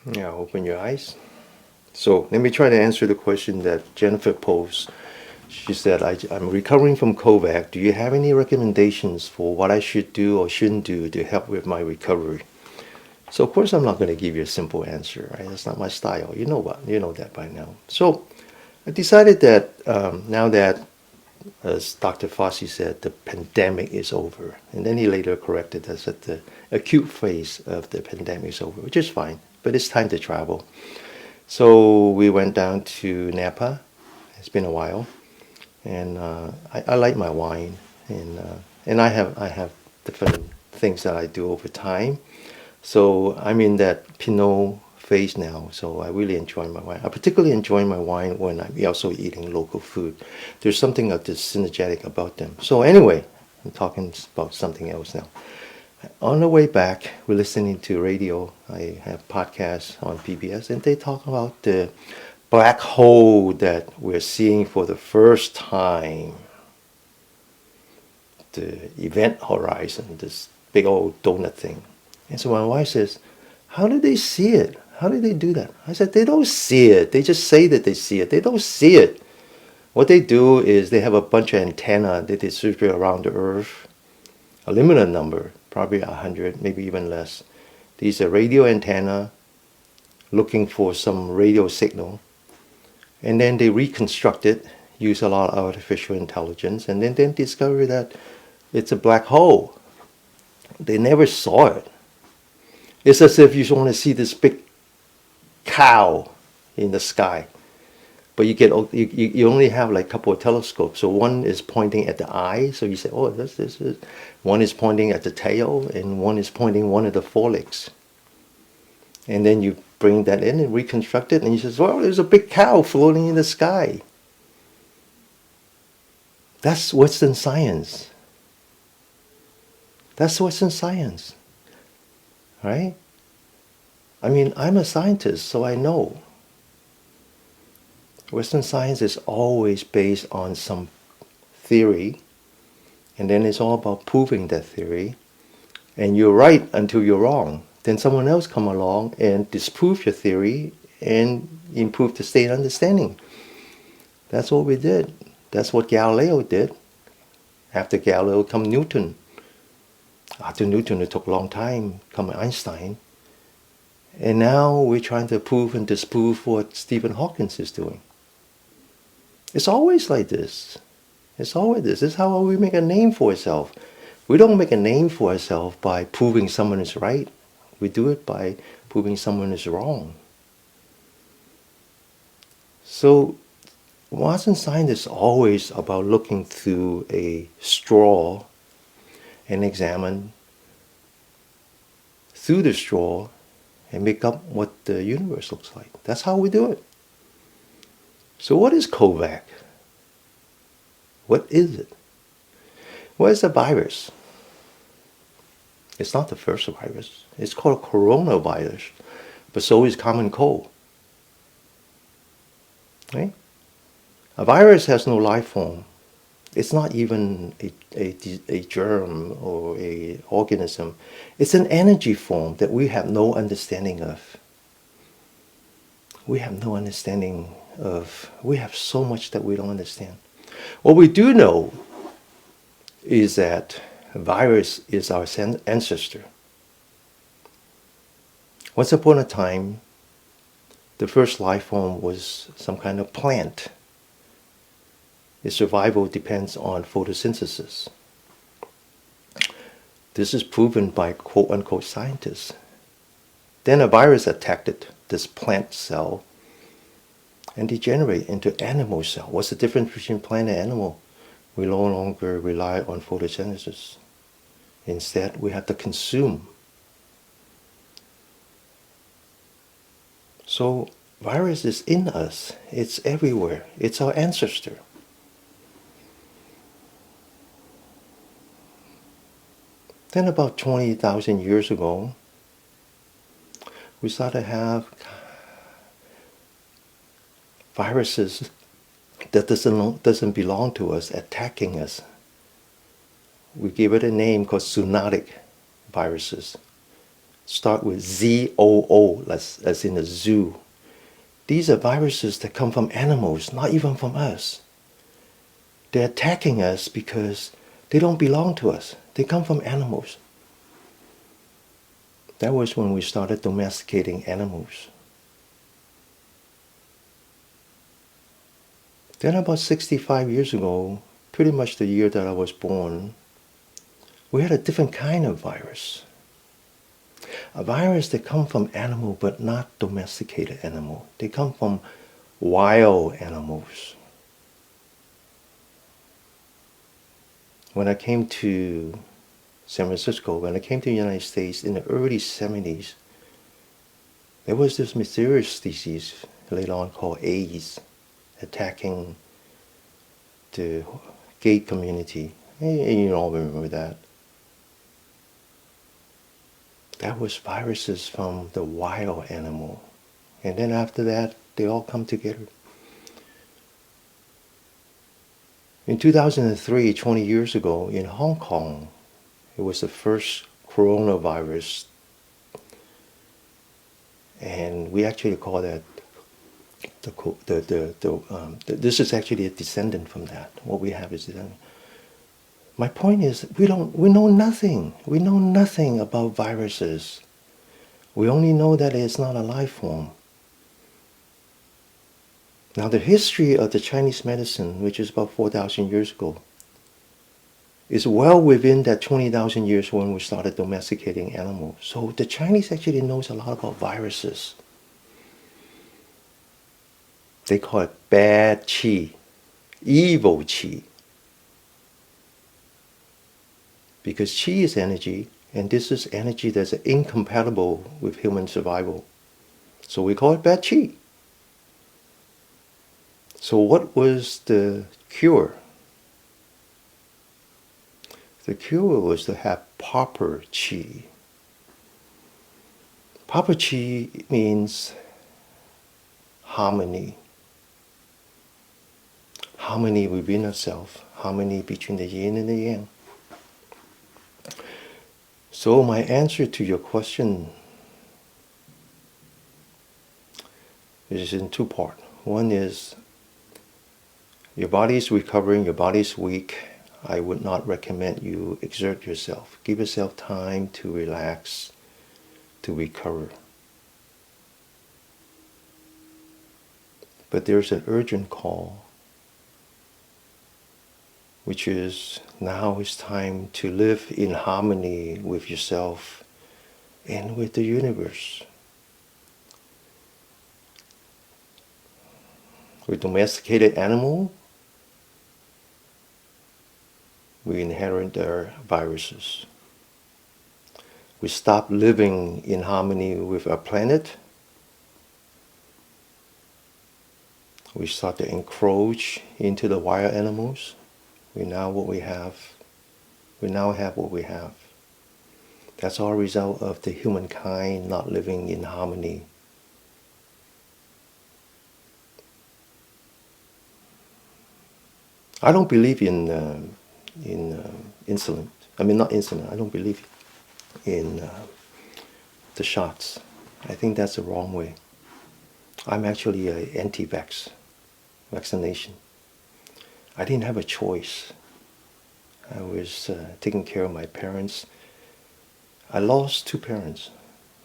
Yeah, open your eyes. So let me try to answer the question that Jennifer posed. She said, I'm recovering from COVID. Do you have any recommendations for what I should do or shouldn't do to help with my recovery? So of course I'm not going to give you a simple answer, right? That's not my style. You know what? You know that by now. So I decided that now that, as Dr. Fossey said, the pandemic is over, and then he later corrected us that the acute phase of the pandemic is over, which is fine, but it's time to travel. So we went down to Napa. It's been a while, and I like my wine, and I have different things that I do over time. So I'm in that Pinot phase now. So I really enjoy my wine. I particularly enjoy my wine when I'm also eating local food. There's something of this synergetic about them. So anyway, I'm talking about something else now. On the way back, we're listening to radio. I have podcasts on PBS, and they talk about the black hole that we're seeing for the first time. The event horizon, this big old donut thing. And so my wife says, how do they see it? How do they do that? I said, they don't see it. They just say that they see it. They don't see it. What they do is they have a bunch of antenna that they distribute around the earth, a limited number, probably 100, maybe even less. These are radio antenna looking for some radio signal. And then they reconstruct it, use a lot of artificial intelligence, and then discover that it's a black hole. They never saw it. It's as if you want to see this big cow in the sky, but you only have like a couple of telescopes. So one is pointing at the eye, so you say, oh, this is. One is pointing at the tail, and one is pointing one of the forelegs. And then you bring that in and reconstruct it, and you say, well, there's a big cow floating in the sky. That's what's in science. That's what's in science, right? I mean, I'm a scientist, so I know. Western science is always based on some theory, and then it's all about proving that theory. And you're right until you're wrong. Then someone else come along and disprove your theory and improve the state understanding. That's what we did. That's what Galileo did. After Galileo come Newton. After Newton, it took a long time, come Einstein. And now we're trying to prove and disprove what Stephen Hawking is doing. It's always like this. It's always this. This is how we make a name for ourselves. We don't make a name for ourselves by proving someone is right. We do it by proving someone is wrong. So modern science is always about looking through a straw and examine through the straw and make up what the universe looks like. That's how we do it. So what is COVID? What is it? Well, it's a virus. It's not the first virus. It's called coronavirus, but so is common cold. Right? A virus has no life form. It's not even a germ or a organism. It's an energy form that we have no understanding of. We have no understanding of. We have so much that we don't understand. What we do know is that a virus is our ancestor. Once upon a time, the first life form was some kind of plant. Its survival depends on photosynthesis. This is proven by quote-unquote scientists. Then a virus attacked this plant cell and degenerate into animal cell. What's the difference between plant and animal? We no longer rely on photosynthesis. Instead, we have to consume. So virus is in us. It's everywhere. It's our ancestor. Then about 20,000 years ago, we started to have viruses that doesn't belong to us attacking us. We give it a name called zoonotic viruses. start with ZOO, as in a zoo. These are viruses that come from animals, not even from us. They're attacking us because they don't belong to us. They come from animals. That was when we started domesticating animals. Then about 65 years ago, pretty much the year that I was born, we had a different kind of virus. A virus that comes from animal but not domesticated animal. They come from wild animals. When I came to San Francisco, when I came to the United States in the early 70s, there was this mysterious disease later on called AIDS attacking the gay community. And you all remember that. That was viruses from the wild animal. And then after that, they all come together. In 2003, 20 years ago, in Hong Kong, it was the first coronavirus. And we actually call that this is actually a descendant from that. What we have is descendant. My point is, we know nothing. We know nothing about viruses. We only know that it's not a life form. Now, the history of the Chinese medicine, which is about 4,000 years ago, is well within that 20,000 years when we started domesticating animals. So the Chinese actually knows a lot about viruses. They call it bad qi, evil qi. Because qi is energy, and this is energy that's incompatible with human survival. So we call it bad qi. So what was the cure? The cure was to have proper qi. Proper qi means harmony. Harmony within ourselves, harmony between the yin and the yang. So my answer to your question is in two parts. One is, your body is recovering, your body is weak. I would not recommend you exert yourself. Give yourself time to relax, to recover. But there's an urgent call, which is now it's time to live in harmony with yourself and with the universe. With domesticated animal, we inherit their viruses. We stop living in harmony with our planet. We start to encroach into the wild animals. We now have what we have. That's all a result of the humankind not living in harmony. I don't believe in insulin. I mean, not insulin. I don't believe in the shots. I think that's the wrong way. I'm actually an anti-vax, vaccination. I didn't have a choice. I was taking care of my parents. I lost two parents,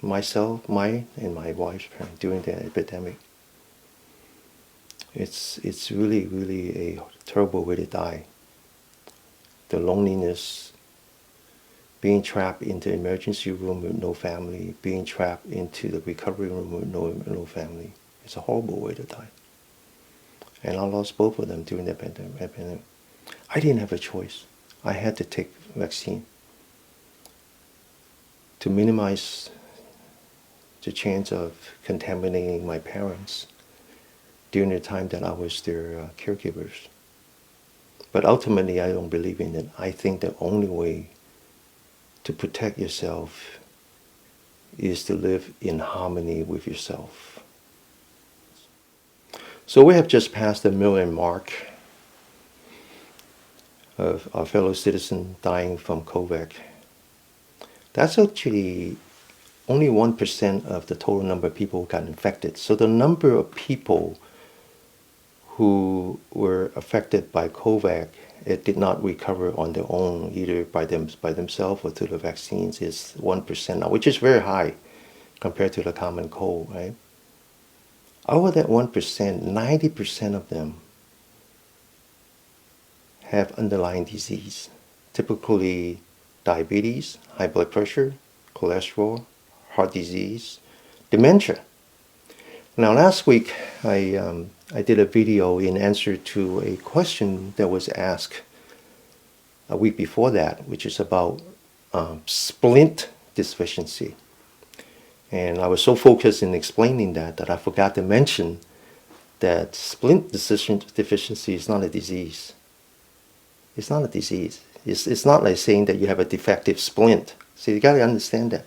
mine and my wife's parents during the epidemic. It's really, really a terrible way to die. The loneliness, being trapped in the emergency room with no family, being trapped into the recovery room with no family. It's a horrible way to die. And I lost both of them during the pandemic. I didn't have a choice. I had to take vaccine to minimize the chance of contaminating my parents during the time that I was their caregivers. But ultimately, I don't believe in it. I think the only way to protect yourself is to live in harmony with yourself. So we have just passed the million mark of our fellow citizen dying from COVID. That's actually only 1% of the total number of people got infected. So the number of people who were affected by COVID, it did not recover on their own, either by themselves or through the vaccines, is 1% now, which is very high compared to the common cold, right? Out of that 1%, 90% of them have underlying disease, typically diabetes, high blood pressure, cholesterol, heart disease, dementia. Now, last week I did a video in answer to a question that was asked a week before that, which is about splint deficiency. And I was so focused in explaining that I forgot to mention that splint deficiency is not a disease. It's not a disease. It's not like saying that you have a defective splint. So you got to understand that.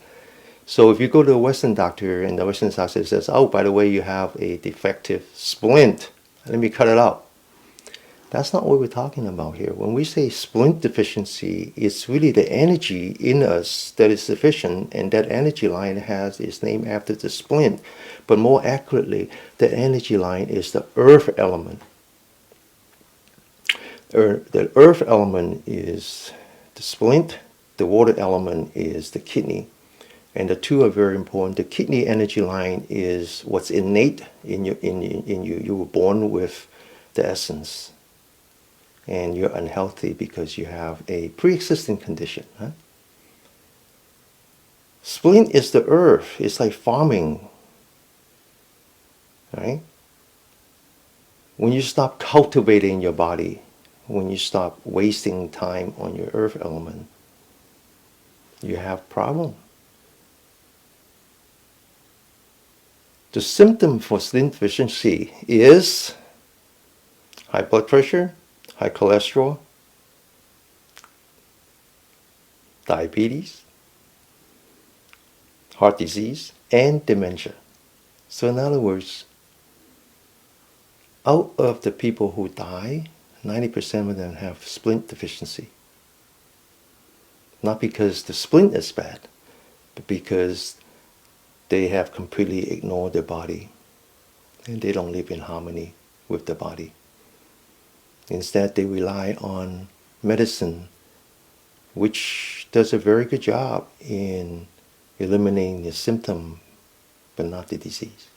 So if you go to a Western doctor and the Western doctor says, oh, by the way, you have a defective splint, let me cut it out. That's not what we're talking about here. When we say splint deficiency, it's really the energy in us that is deficient, and that energy line is named after the splint. But more accurately, the energy line is the earth element. The earth element is the splint, the water element is the kidney. And the two are very important. The kidney energy line is what's innate in you. You were born with the essence. And you're unhealthy because you have a pre-existing condition. Huh? Splint is the earth. It's like farming. Right? When you stop cultivating your body, when you stop wasting time on your earth element, you have problem. The symptom for splint deficiency is high blood pressure, high cholesterol, diabetes, heart disease, and dementia. So in other words, out of the people who die, 90% of them have splint deficiency. Not because the splint is bad, but because they have completely ignored their body and they don't live in harmony with the body. Instead, they rely on medicine, which does a very good job in eliminating the symptom, but not the disease.